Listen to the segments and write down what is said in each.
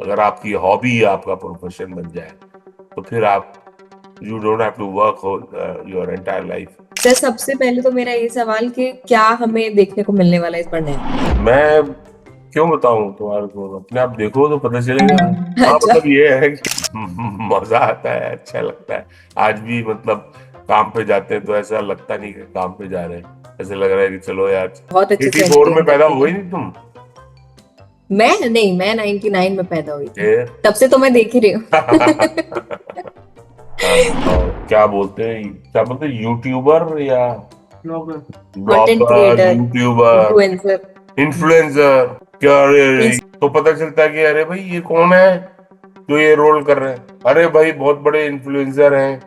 अगर आपकी हॉबी आपका प्रोफेशन बन जाए तो फिर आप you don't have to work your entire life. Sir सबसे पहले तो मेरा ये सवाल कि क्या हमें देखने को मिलने वाला है इस बार नया। मैं क्यों बताऊं तुम्हारे को, अपने आप देखो तो पता चलेगा। हाँ अच्छा। मतलब ये है कि मजा आता है, अच्छा लगता है। आज भी मतलब काम पे जाते हैं तो ऐसा लगता नहीं कि काम पे जा रहे हैं, ऐसे लग रहा है कि चलो यार। बहुत अच्छे से 84 में एंटरटेन पैदा करती हुए है। नहीं तुम? मैं नहीं, मैं 99 में पैदा हुई थी। फिर तब से तो मैं देख ही रही हूँ। हाँ, और क्या बोलते हैं यूट्यूबर या content blogger, creator, YouTuber, influencer. Influencer. क्या तो पता चलता है कि अरे भाई ये कौन है जो ये रोल कर रहे हैं। अरे भाई बहुत बड़े इन्फ्लुएंसर हैं,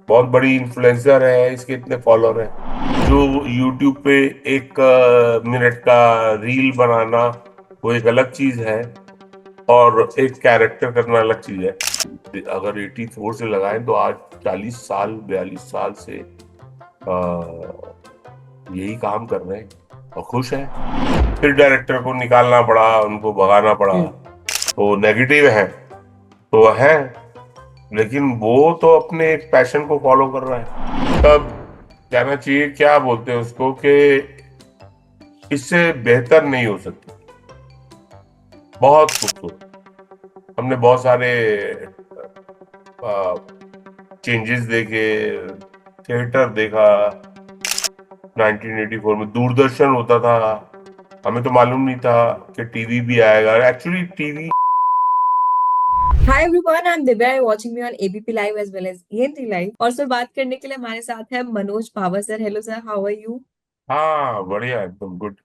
बहुत बड़ी इन्फ्लुएंसर है, इसके इतने फॉलोअर हैं। जो यूट्यूब पे एक मिनट का रील बनाना वो एक अलग चीज है, और एक कैरेक्टर करना अलग चीज है। अगर 84 से लगाएं तो आज 40 साल 42 साल से यही काम कर रहे हैं और खुश हैं। फिर डायरेक्टर को निकालना पड़ा, उनको भगाना पड़ा, हम्म। तो नेगेटिव है तो है, लेकिन वो तो अपने एक पैशन को फॉलो कर रहा है। तब कहना चाहिए क्या बोलते हैं उसको कि इससे बेहतर नहीं हो सकती। बहुत खूबसूरत। हमने बहुत सारे चेंजेस देखे, थिएटर देखा। 1984 में दूरदर्शन होता था, हमें तो मालूम नहीं था कि टीवी भी आएगा। Actually TV. Hi everyone, I am Divya, watching me on ABP live as well as ENT live. और सर बात करने के लिए हमारे साथ है Manoj Pawar sir. Hello sir, how are you? हाँ बढ़िया, एकदम गुड।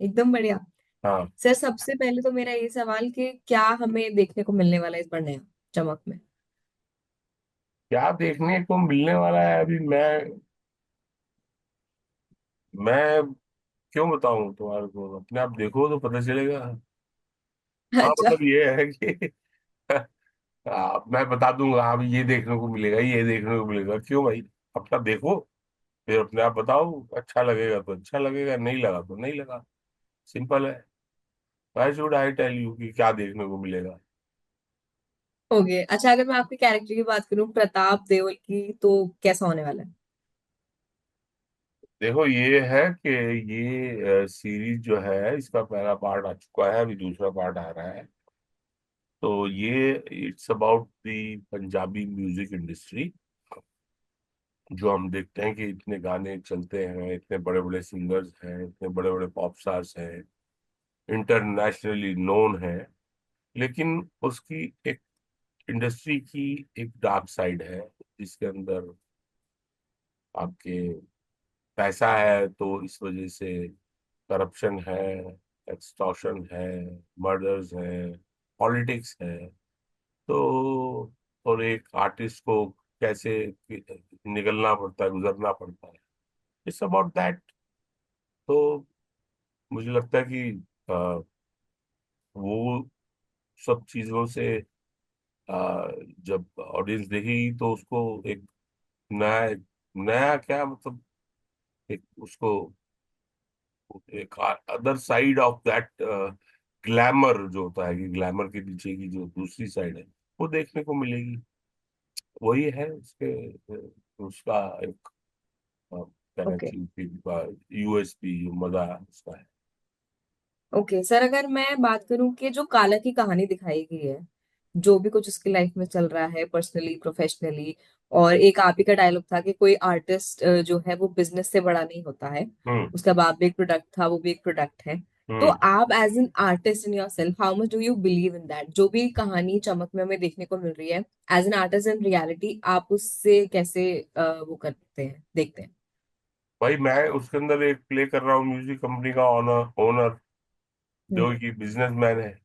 एकदम बढ़िया। हाँ, सर सबसे पहले तो मेरा ये सवाल कि क्या हमें देखने को मिलने वाला है इस बार नया चमक में। क्या देखने को मिलने वाला है अभी मैं क्यों बताऊं तुम्हारे को, अपने आप देखो तो पता चलेगा। हाँ अच्छा। मतलब ये है कि मैं बता दूंगा हाँ भी ये देखने को मिलेगा, ये देखने को मिलेगा, क्यों भाई? अपना देखो, फिर अपने आप बताओ। अच्छा लगेगा तो अच्छा लगेगा, नहीं लगा तो नहीं लगा। सिंपल है। Why should I tell you कि क्या देखने को मिलेगा? ओके, अच्छा, अगर मैं आपके कैरेक्टर की बात करूं प्रताप देओल की, तो कैसा होने वाला है? देखो ये है कि ये सीरीज जो है इसका पहला पार्ट आ चुका है, अभी दूसरा पार्ट आ रहा है। तो ये it's about the Punjabi music industry. जो हम देखते हैं कि इतने गाने चलते हैं, इतने बड़े बड़े सिंगर्स हैं, इतने बड़े बड़े पॉप स्टार्स हैं, इंटरनेशनली नोन है, लेकिन उसकी एक इंडस्ट्री की एक डार्क साइड है, जिसके अंदर आपके पैसा है तो इस वजह से करप्शन है, एक्सटॉर्शन है, मर्डर्स है, पॉलिटिक्स है। तो और एक आर्टिस्ट को कैसे निकलना पड़ता है, गुजरना पड़ता है, इट्स अबाउट दैट। तो मुझे लगता है कि अ, वो सब चीजों से जब ऑडियंस देखेगी तो उसको एक नया नया क्या मतलब, एक उसको एक other side of that glamour जो होता है, कि ग्लैमर के पीछे की जो दूसरी साइड है वो देखने को मिलेगी। वही है उसके उसका एक कहना ओके। चाहिए यूएसपी, जो मजा उसका है। ओके सर, अगर मैं बात करूं कि जो काला की कहानी दिखाई गई है, जो भी कुछ उसकी लाइफ में चल रहा है पर्सनली प्रोफेशनली, और एक आप ही का डायलॉग था कि कोई आर्टिस्ट जो है वो बिजनेस से बड़ा नहीं होता है। हम्म। उसका बाप भी एक प्रोडक्ट था, वो भी एक प्रोडक्ट है। तो हम्म। आप as an artist in yourself, how much do you believe in that? जो भी कहानी चमक में हमें देखने को मिल रही है, as an artist in reality आप उससे कैसे वो करते हैं, देखते हैं? भाई मैं उसके अंदर एक प्ले कर रहा हूँ म्यूजिक कंपनी का ओनर, हम्म। जो कि बिजनेसमैन है,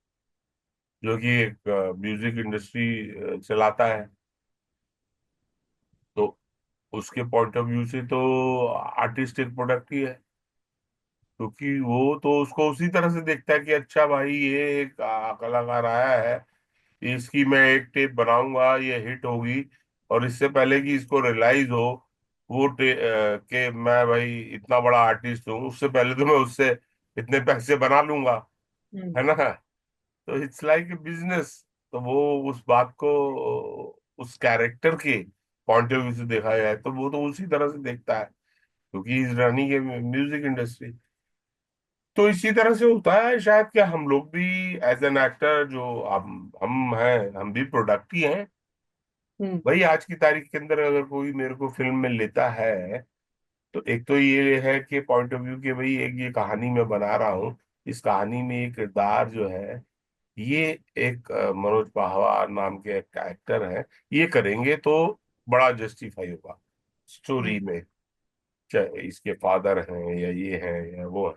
जो कि एक म्यूजिक इंडस्ट्री चलाता है। तो उसके पॉइंट ऑफ व्यू से तो आर्टिस्ट एक प्रोडक्ट ही है, क्योंकि वो तो उसको उसी तरह से देखता है कि अच्छा भाई ये एक कलाकार आया है, इसकी मैं एक टेप बनाऊंगा, ये हिट होगी, और इससे पहले कि इसको रियलाइज हो कि मैं भाई इतना बड़ा आर्टिस्ट हूँ, उससे पहले तो मैं उससे इतने पैसे बना लूंगा, हम्म। है ना? तो इट्स लाइक ए बिजनेस। तो वो उस बात को उस कैरेक्टर के पॉइंट ऑफ व्यू से देखा जाए तो वो तो उसी तरह से देखता है, क्योंकि is running A music industry. तो इसी तरह से होता है शायद, कि हम लोग भी एज एन एक्टर, जो हम हैं, हम भी प्रोडक्ट ही हैं। हम्म। भाई आज की तारीख के अंदर अगर कोई मेरे को फिल्म में लेता है, तो एक तो ये है कि पॉइंट ऑफ व्यू कि भाई एक ये कहानी मैं बना रहा हूँ, इस कहानी में ये किरदार जो है, ये एक मनोज पाहवा नाम के एक एक्टर है, ये करेंगे तो बड़ा जस्टिफाई होगा स्टोरी हम्म। में, चाहे इसके फादर हैं या ये है या वो है।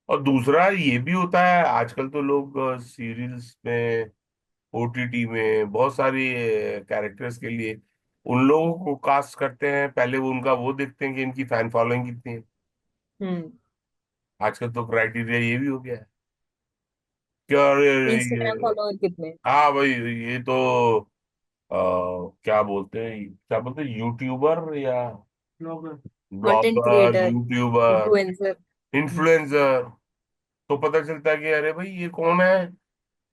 और दूसरा ये भी होता है, आजकल तो लोग सीरियल्स में, ओटीटी में बहुत सारी कैरेक्टर्स के लिए उन लोगों को कास्ट करते हैं, पहले वो उनका वो देखते हैं कि इनकी फैन फॉलोइंग कितनी है। हम्म। आजकल तो क्राइटेरिया ये भी हो गया है कि और इंस्टाग्राम फॉलोअर कितने? हाँ भाई, ये तो अ, क्या बोलते हैं यूट्यूबर या content blogger, creator, YouTuber, influencer. Influencer. तो पता चलता है कि अरे भाई ये कौन है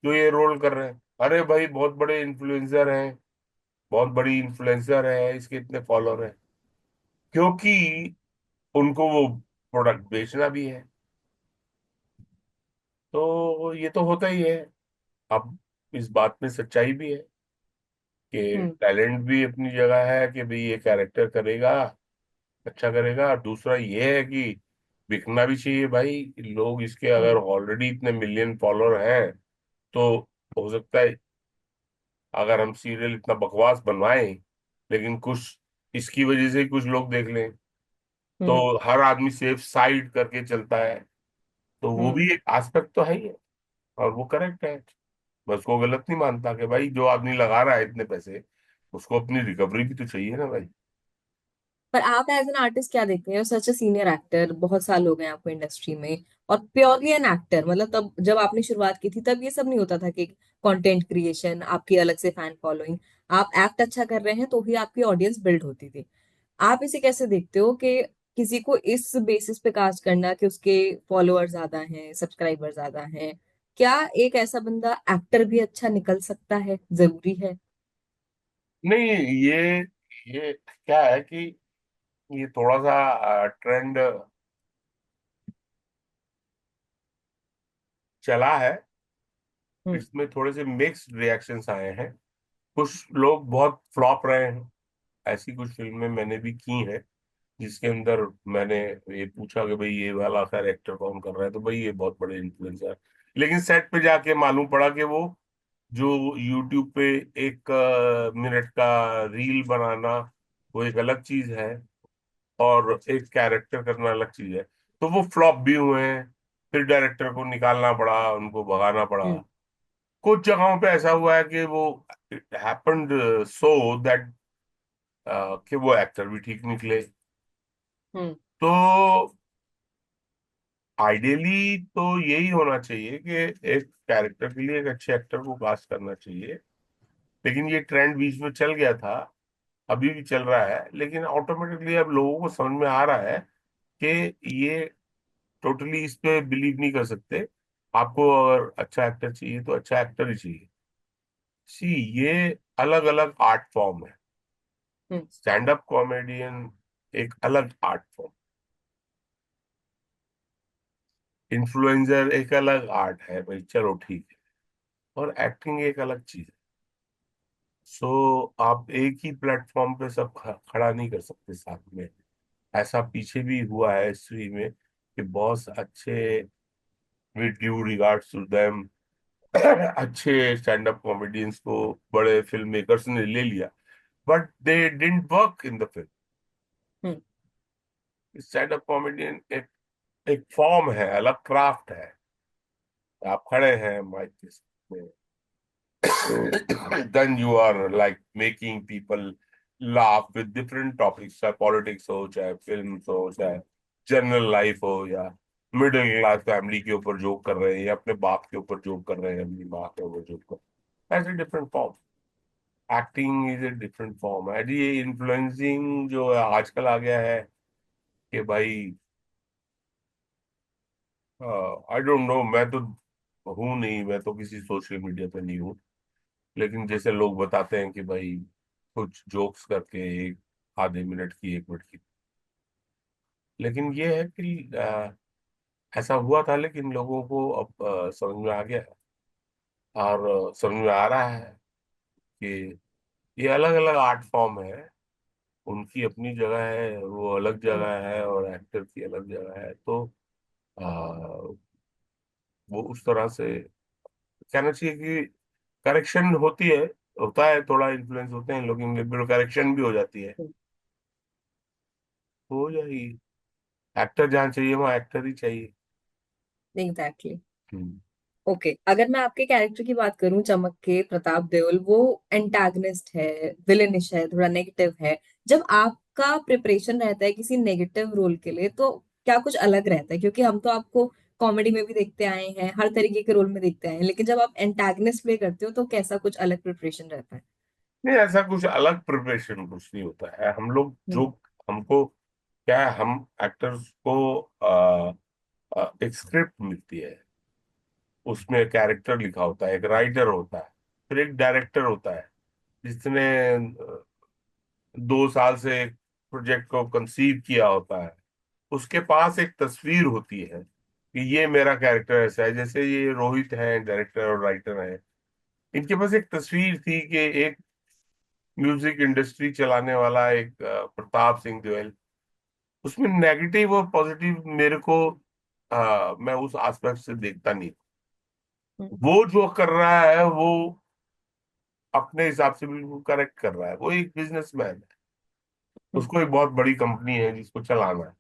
जो ये रोल कर रहे हैं। अरे भाई बहुत बड़े इन्फ्लुएंसर हैं, बहुत बड़ी इन्फ्लुएंसर है, इसके इतने फॉलोअर हैं, क्योंकि उनको वो प्रोडक्ट बेचना भी है। तो ये तो होता ही है। अब इस बात में सच्चाई भी है कि हम्म। टैलेंट भी अपनी जगह है, कि भाई ये कैरेक्टर करेगा, अच्छा करेगा। और दूसरा ये है कि बिकना भी चाहिए भाई। लोग इसके अगर हम्म। ऑलरेडी इतने मिलियन फॉलोअर हैं, तो हो सकता है अगर हम सीरियल इतना बकवास बनवाएं, लेकिन कुछ इसकी वजह से ही कुछ लोग देख लें, तो हम्म। हर आदमी सेफ साइड करके चलता है। तो वो हम्म। भी एक एस्पेक्ट तो है ही है, और वो करेक्ट है। मैं उसको गलत नहीं मानता कि भाई जो आदमी लगा रहा है इतने पैसे, उसको अपनी रिकवरी भी तो चाहिए ना भाई। पर आप एज एन आर्टिस्ट क्या देखते हैं? सच ए सीनियर एक्टर, बहुत साल हो गए आपको इंडस्ट्री में, और प्योरली एन एक्टर, मतलब तब जब आपने शुरुआत की थी तब ये सब नहीं होता था कि कंटेंट क्रिएशन, आपकी अलग से फैन फॉलोइंग, आप एक्ट अच्छा कर रहे हैं तो ही आपकी ऑडियंस बिल्ड होती थी। आप इसे कैसे देखते हो कि किसी को इस बेसिस पे कास्ट करना कि उसके फॉलोअर ज्यादा हैं, सब्सक्राइबर ज्यादा हैं? क्या एक ऐसा बंदा एक्टर भी अच्छा निकल सकता है? जरूरी है? नहीं, ये क्या है कि ये थोड़ा सा ट्रेंड चला है, हम्म। इसमें थोड़े से मिक्स्ड रिएक्शंस आए हैं। कुछ लोग बहुत फ्लॉप रहे हैं। ऐसी कुछ फिल्में मैंने भी की हैं जिसके अंदर मैंने ये पूछा कि भाई ये वाला कैरेक्टर कौन कर रहा है, तो भाई ये बहुत बड़े इन्फ्लुएंसर है। लेकिन सेट पे जाके मालूम पड़ा कि वो जो यूट्यूब पे एक मिनट का रील बनाना, वो एक अलग चीज है, और एक कैरेक्टर करना अलग चीज है। तो वो फ्लॉप भी हुए हैं, फिर डायरेक्टर को निकालना पड़ा, उनको भगाना पड़ा। हम्म। कुछ जगहों पे ऐसा हुआ है कि वो हैपेंड सो दैट कि वो एक्टर भी ठीक निकले। हम्म। तो आइडियली तो यही होना चाहिए कि एक कैरेक्टर के लिए एक अच्छे एक्टर को कास्ट करना चाहिए। लेकिन ये ट्रेंड बीच में चल गया था, अभी भी चल रहा है, लेकिन ऑटोमेटिकली अब लोगों को समझ में आ रहा है कि ये टोटली इस पे बिलीव नहीं कर सकते। आपको अगर अच्छा एक्टर चाहिए तो अच्छा एक्टर ही चाहिए। सी, ये अलग अलग आर्ट फॉर्म है। हम्म। स्टैंड अप कॉमेडियन एक अलग आर्ट फॉर्म, इन्फ्लुएंसर एक अलग आर्ट है भाई, चलो ठीक है, और एक्टिंग एक अलग चीज है। सो आप एक ही प्लेटफॉर्म पे सब खड़ा नहीं कर सकते साथ में। ऐसा पीछे भी हुआ है हिस्ट्री में कि बहुत अच्छे, with due regards to them, अच्छे स्टैंड अप कॉमेडियंस को बड़े फिल्म मेकर्स ने ले लिया, but they didn't work in the film. हम्म। स्टैंड अप कॉमेडियन एक एक फॉर्म है, अलग क्राफ्ट है। आप खड़े हैं माइक के सामने, then you are like making people laugh with different topics, चाहे पॉलिटिक्स हो, चाहे फिल्म हो, चाहे जनरल लाइफ हो, या मिडिल क्लास फैमिली के ऊपर जोक कर रहे हैं, या अपने बाप के ऊपर जोक कर रहे हैं, अपनी माँ के ऊपर जोक कर रहे हैं। ऐसे different form. Acting is a different form है जी। ये इन्फ्लुएंसिंग जो आजकल आ गया है कि भाई, आई डोंट नो, मैं तो हूं नहीं, मैं तो किसी सोशल मीडिया पे नहीं हूँ। लेकिन जैसे लोग बताते हैं कि भाई कुछ जोक्स करके एक आधे मिनट की, 1 मिनट की। लेकिन ये है कि ऐसा हुआ था, लेकिन लोगों को अब समझ में आ गया है। और समझ में आ रहा है कि ये अलग अलग आर्ट फॉर्म है, उनकी अपनी जगह है, वो अलग हम्म। जगह है, और एक्टर की अलग जगह है। तो आ, वो उस तरह से कहना चाहिए कि करेक्शन होती है, होता है, थोड़ा इन्फ्लुएंस होते हैं लोग, करेक्शन भी हो जाती है। हो जाएगी। एक्टर जहाँ चाहिए वहाँ एक्टर ही चाहिए। एग्जैक्टली। हम्म। ओके, अगर मैं आपके कैरेक्टर की बात करूं, चमक के प्रताप देओल, वो एंटागनिस्ट है, विलेनिश है, थोड़ा नेगेटिव है। जब आपका प्रिपरेशन रहता है किसी नेगेटिव रोल के लिए, तो क्या कुछ अलग रहता है? क्योंकि हम तो आपको कॉमेडी में भी देखते आए हैं, हर तरीके के रोल में देखते आए हैं, लेकिन जब आप एंटागनिस्ट प्ले करते हो तो कैसा कुछ अलग प्रिपरेशन रहता है? नहीं, ऐसा कुछ अलग प्रिपरेशन कुछ नहीं होता है। हम लोग जो, हम्म। हमको क्या है, हम एक्टर्स को एक स्क्रिप्ट मिलती है, उसमें कैरेक्टर लिखा होता है, एक राइटर होता है, फिर एक डायरेक्टर होता है जिसने 2 साल से एक प्रोजेक्ट को कंसीव किया होता है। उसके पास एक तस्वीर होती है कि ये मेरा कैरेक्टर ऐसा है। जैसे ये रोहित है, डायरेक्टर और राइटर है, इनके पास एक तस्वीर थी कि एक म्यूजिक इंडस्ट्री चलाने वाला एक प्रताप सिंह गोयल, उसमें नेगेटिव और पॉजिटिव मेरे को मैं उस एस्पेक्ट से देखता नहीं। हम्म। वो जो कर रहा है वो अपने हिसाब से बिल्कुल करेक्ट कर रहा है। वो एक बिजनेसमैन है, हम्म। उसको एक बहुत बड़ी कंपनी है जिसको चलाना है।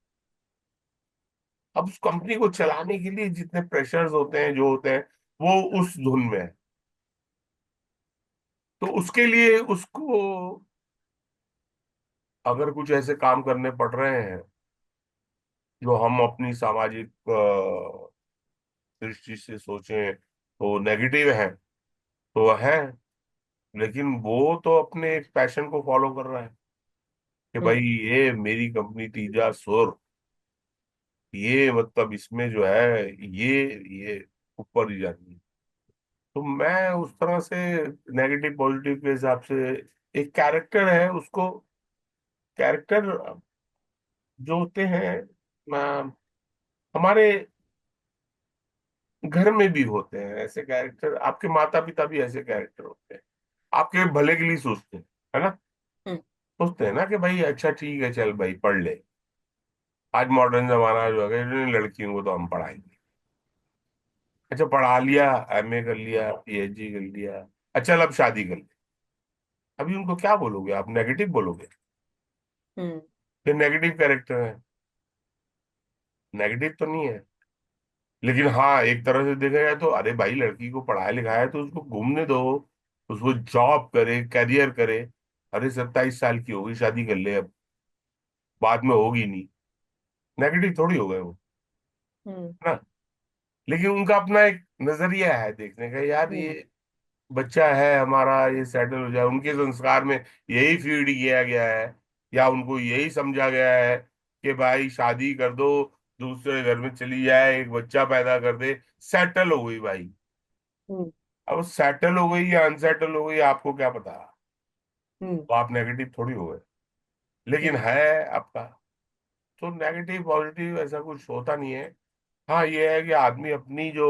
अब उस कंपनी को चलाने के लिए जितने प्रेशर्स होते हैं, जो होते हैं, वो उस धुन में है। तो उसके लिए उसको अगर कुछ ऐसे काम करने पड़ रहे हैं जो हम अपनी सामाजिक दृष्टि से सोचें तो नेगेटिव है, तो है। लेकिन वो तो अपने एक पैशन को फॉलो कर रहा है कि भाई हम्म। ये मेरी कंपनी तीजा सुर, ये मतलब इसमें जो है, ये ऊपर ही जानी है। तो मैं उस तरह से नेगेटिव पॉजिटिव के हिसाब से, एक कैरेक्टर है उसको, कैरेक्टर जो होते हैं हमारे घर में भी होते हैं ऐसे कैरेक्टर, आपके माता पिता भी ऐसे कैरेक्टर होते हैं, आपके भले के लिए सोचते हैं, है ना। हम्म। सोचते हैं ना कि भाई अच्छा ठीक है, चल भाई पढ़ ले, आज मॉडर्न जमाना जो है, लड़कियों को तो हम पढ़ाएंगे। अच्छा पढ़ा लिया, एमए कर लिया, पीएचडी कर लिया, अच्छा चल अब शादी कर ले। अभी उनको क्या बोलोगे आप, नेगेटिव बोलोगे? हम्म। ये नेगेटिव कैरेक्टर है, नेगेटिव तो नहीं है। लेकिन हाँ, एक तरह से देखा जाए तो अरे भाई लड़की को पढ़ाया लिखाया है तो उसको घूमने दो, उसको जॉब करे, करियर करे। अरे 27 साल की होगी, शादी कर ले अब, बाद में होगी नहीं, नेगेटिव थोड़ी हो गए वो, हम्म। है ना। लेकिन उनका अपना एक नजरिया है देखने का, यार हम्म। ये बच्चा है हमारा, ये सेटल हो जाए, उनके संस्कार में यही फीड किया गया है, या उनको यही समझा गया है कि भाई शादी कर दो, दूसरे घर में चली जाए, एक बच्चा पैदा कर दे, सेटल हो गई भाई। हम्म। अब सेटल हो गई या अनसेटल हो गई आपको क्या पता, हम्म। तो आप नेगेटिव थोड़ी हो गए। लेकिन हम्म। है आपका, तो नेगेटिव पॉजिटिव ऐसा कुछ होता नहीं है। हाँ ये है कि आदमी अपनी जो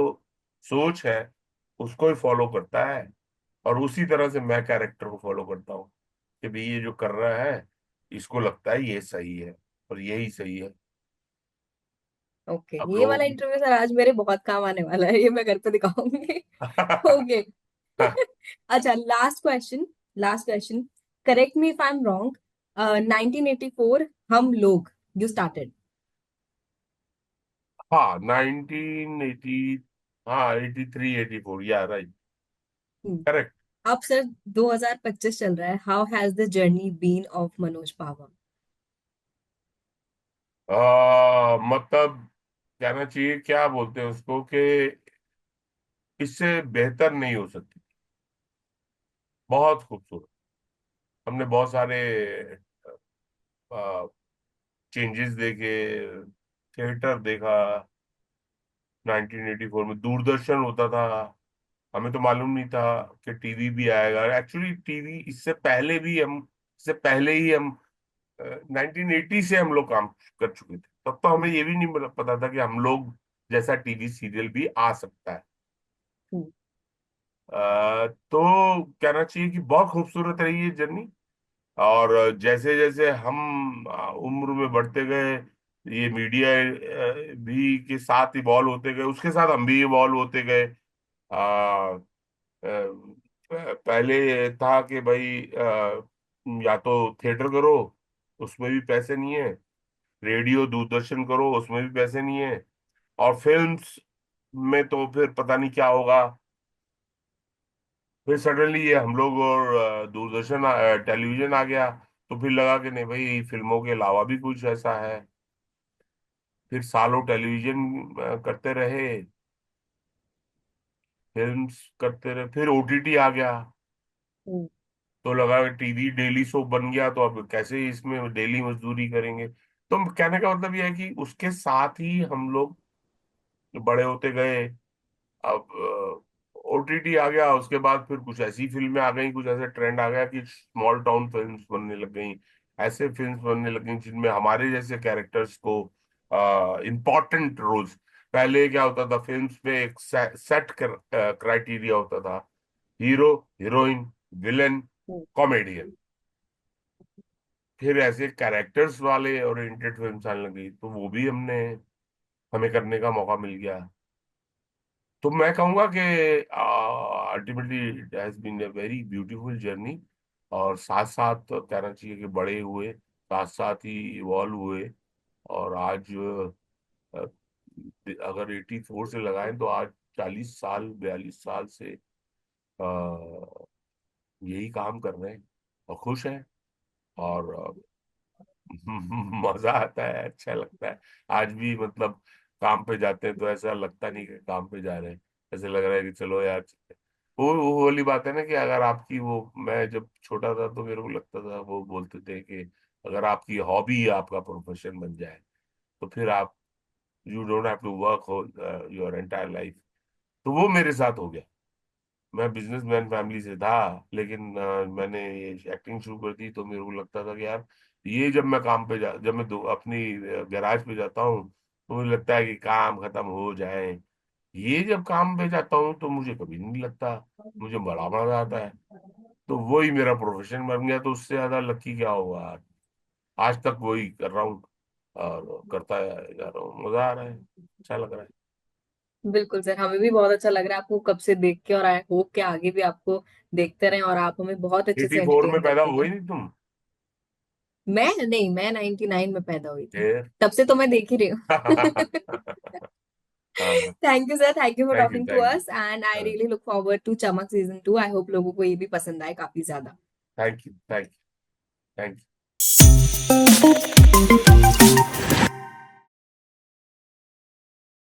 सोच है उसको ही फॉलो करता है, और उसी तरह से मैं कैरेक्टर को फॉलो करता हूँ कि भाई ये जो कर रहा है, इसको लगता है ये सही है और यही सही है। ओके, अब ये लोगों वाला की इंटरव्यू सर आज मेरे बहुत काम आने वाला है, ये मैं घर पे दिखाऊंगी। ओके। अच्छा, last question. Last question, correct me if I am wrong. 1984, हम लोग, यू स्टार्टेड। हाँ 1980, हाँ 83 84, या राइट, करेक्ट। अब सर 2025 चल रहा है, how has the journey been of Manoj Pahwa? मतलब कहना चाहिए, क्या बोलते हैं उसको, कि इससे बेहतर नहीं हो सकती। बहुत खूबसूरत, हमने बहुत सारे चेंजेस देखे, थिएटर देखा, 1984 में दूरदर्शन होता था। हमें तो मालूम नहीं था कि टीवी भी आएगा। एक्चुअली टीवी इससे पहले ही हम 1980 से हम लोग काम कर चुके थे। तब तो हमें ये भी नहीं पता था कि हम लोग जैसा टीवी सीरियल भी आ सकता है। हम्म। तो कहना चाहिए कि बहुत खूबसूरत रही ये जर्नी। और जैसे जैसे हम उम्र में बढ़ते गए, ये मीडिया भी के साथ इवॉल्व होते गए, उसके साथ हम भी इवॉल्व होते गए। पहले था कि भाई या तो थिएटर करो, उसमें भी पैसे नहीं है। रेडियो दूरदर्शन करो, उसमें भी पैसे नहीं है। और फिल्म्स में तो फिर पता नहीं क्या होगा। फिर सडनली ये हम लोग और दूरदर्शन टेलीविजन आ गया। तो फिर लगा कि नहीं भाई, फिल्मों के अलावा भी कुछ ऐसा है। फिर सालों टेलीविजन करते रहे, फिल्म्स करते रहे, फिर ओटीटी आ गया। हम्म। तो लगा कि टीवी डेली शो बन गया, तो अब कैसे इसमें डेली मजदूरी करेंगे। तो कहने का मतलब यह है कि उसके साथ ही हम लोग बड़े होते गए। अब ओटीटी आ गया, उसके बाद फिर कुछ ऐसी फिल्में आ गई, कुछ ऐसे ट्रेंड आ गया कि स्मॉल टाउन फिल्म्स बनने लग गई। ऐसे फिल्म्स बनने लग गई जिनमें हमारे जैसे कैरेक्टर्स को इम्पोर्टेंट रोल्स। पहले क्या होता था, फिल्म्स में एक सेट क्राइटेरिया होता था: हीरो, हीरोइन, विलेन, हम्म। कॉमेडियन। फिर ऐसे कैरेक्टर्स वाले ओरिएंटेड फिल्म्स आने लगी, तो वो भी हमें करने का मौका मिल गया। तो मैं कहूंगा कि ultimately it has been a very beautiful journey. और साथ साथ कहना चाहिए कि बड़े हुए, साथ साथ ही इवॉल्व हुए। और आज अ, अगर 84 से लगाएं तो आज 40 साल, 42 साल से यही काम कर रहे हैं और खुश हैं। और मजा आता है, अच्छा लगता है। आज भी मतलब काम पे जाते हैं तो ऐसा लगता नहीं कि काम पे जा रहे हैं। ऐसे लग रहा है कि चलो यार। वो वाली बात है ना कि अगर आपकी वो, मैं जब छोटा था तो मेरे को लगता था, वो बोलते थे कि अगर आपकी हॉबी आपका प्रोफेशन बन जाए तो फिर आप, you don't have to work your entire life. तो वो मेरे साथ हो गया। मैं बिजनेसमैन फैमिली से था, लेकिन मैंने ये एक्टिंग शुरू कर दी। तो मेरे को लगता था कि यार, ये जब मैं काम पे जा जब मैं अपनी गैराज पे जाता हूँ तो मुझे लगता है कि काम खत्म हो जाए। ये जब काम पे जाता हूँ तो मुझे कभी नहीं लगता, मुझे बड़ा मजा आता है। तो वही मेरा प्रोफेशन बन गया। तो उससे ज्यादा लकी क्या होगा। आज तक वही कर रहा हूँ और करता जा रहा हूँ, मजा आ रहा है, अच्छा लग रहा है। बिल्कुल सर, हमें भी बहुत अच्छा लग रहा है आपको कब से देख के, और आई होप कि आगे भी आपको देखते रहें और आप हमें बहुत अच्छे से 84 में एंटरटेन पैदा करते हुए रहें। नहीं तुम? मैं नहीं, मैं 99 में पैदा हुई थी। फिर तब से तो मैं देख ही रही हूँ। हाँ। Thank you sir, thank you for thank you, talking to thank you. Us, and I really look forward to Chamak season 2। I hope लोगों को ये भी पसंद आए काफी ज्यादा। Thank you, thank you, thank you.